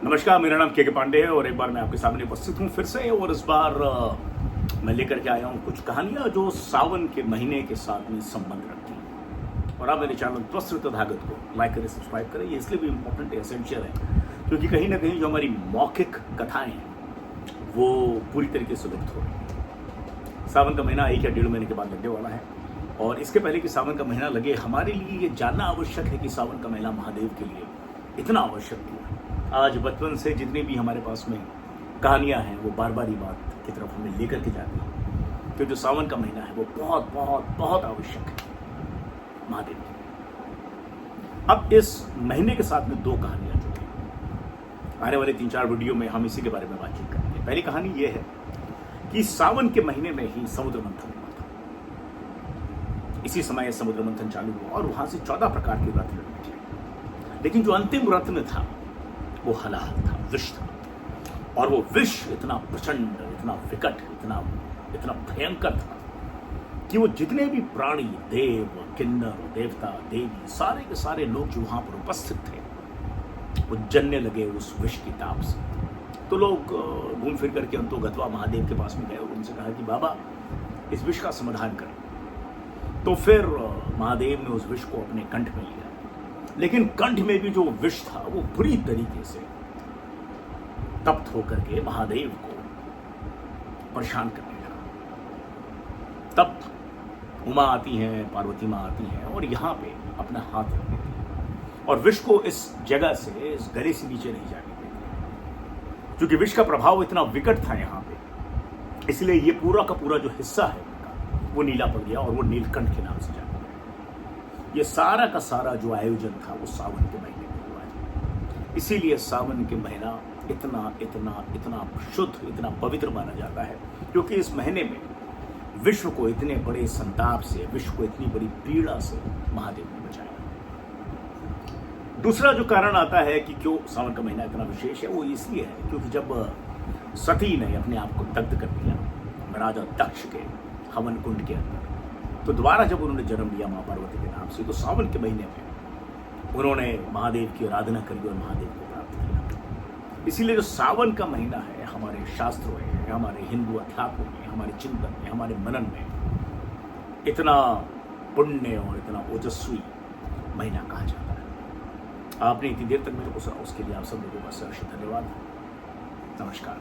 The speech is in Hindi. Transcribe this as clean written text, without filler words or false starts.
नमस्कार, मेरा नाम के पांडे है और एक बार मैं आपके सामने उपस्थित हूँ फिर से। और इस बार मैं लेकर के आया हूँ कुछ कहानियाँ जो सावन के महीने के साथ में संबंध रखती हैं। और आप मेरे चैनल त्वस्त्र तथागत को लाइक करें, सब्सक्राइब करें। ये इसलिए भी इम्पोर्टेंट है, एसेंशियल है, क्योंकि कहीं ना कहीं जो हमारी मौखिक कथाएं हैं वो पूरी तरीके से लुप्त हो रही हैं। सावन का महीना 1 या 1.5 महीने के बाद लगने वाला है और इसके पहले कि सावन का महीना लगे, हमारे लिए ये जानना आवश्यक है कि सावन का महीना महादेव के लिए इतना आवश्यक क्यों है। आज बचपन से जितनी भी हमारे पास में कहानियां हैं वो बार बार बात की तरफ हमें लेकर के जाती हैं कि जो सावन का महीना है वो बहुत बहुत बहुत आवश्यक है महादेव की। अब इस महीने के साथ में 2 कहानियां जुड़ी हैं। आने वाले 3-4 वीडियो में हम इसी के बारे में बातचीत करेंगे। पहली कहानी ये है कि सावन के महीने में ही समुद्र मंथन हुआ था। इसी समय समुद्र मंथन चालू हुआ और वहां से 14 प्रकार के व्रत लड़े थे, लेकिन जो अंतिम रत्न था वो हलाहल था, विष था। और वो विष इतना प्रचंड, इतना विकट, इतना भयंकर था कि वो जितने भी प्राणी, देव, किन्नर, देवता, देवी, सारे के सारे लोग जो वहां पर उपस्थित थे वो जलने लगे उस विष की ताप से। तो लोग घूम फिर करके अंतो गत्वा महादेव के पास में गए और उनसे कहा कि बाबा इस विष का समाधान करें। तो फिर महादेव ने उस विष को अपने कंठ में लिया, लेकिन कंठ में भी जो विष था वो बुरी तरीके से तप्त होकर के महादेव को परेशान करने लगा। तब उमा आती हैं, पार्वती माँ आती हैं और यहाँ पे अपना हाथ रख देती हैं और विष को इस जगह से, इस गले से नीचे नहीं जाने देती, क्योंकि विष का प्रभाव इतना विकट था यहाँ पे। इसलिए ये पूरा का पूरा जो हिस्सा है उनका वो नीला पड़ गया और वो नीलकंठ के नाम से जाना। ये सारा का सारा जो आयोजन था वो सावन के महीने में हुआ है। इसीलिए सावन के महीना इतना इतना इतना शुद्ध, इतना पवित्र माना जाता है, क्योंकि इस महीने में विश्व को इतने बड़े संताप से, विश्व को इतनी बड़ी पीड़ा से महादेव ने बचाया। दूसरा जो कारण आता है कि क्यों सावन का महीना इतना विशेष है, वो इसलिए है क्योंकि जब सती ने अपने आप को दग्ध कर दिया राजा दक्ष के हवन कुंड के अंदर, तो दोबारा जब उन्होंने जन्म लिया माँ पार्वती के नाम से, तो सावन के महीने में उन्होंने महादेव की आराधना करी और महादेव को प्राप्त किया। इसीलिए जो सावन का महीना है, हमारे शास्त्रों में, हमारे हिंदू अध्यात्मों में, हमारे चिंतन में, हमारे मनन में इतना पुण्य और इतना ओजस्वी महीना कहा जाता है। आपने इतनी देर तक मेरे को सुना, उसके लिए आप सब लोगों का सहर्ष धन्यवाद। नमस्कार।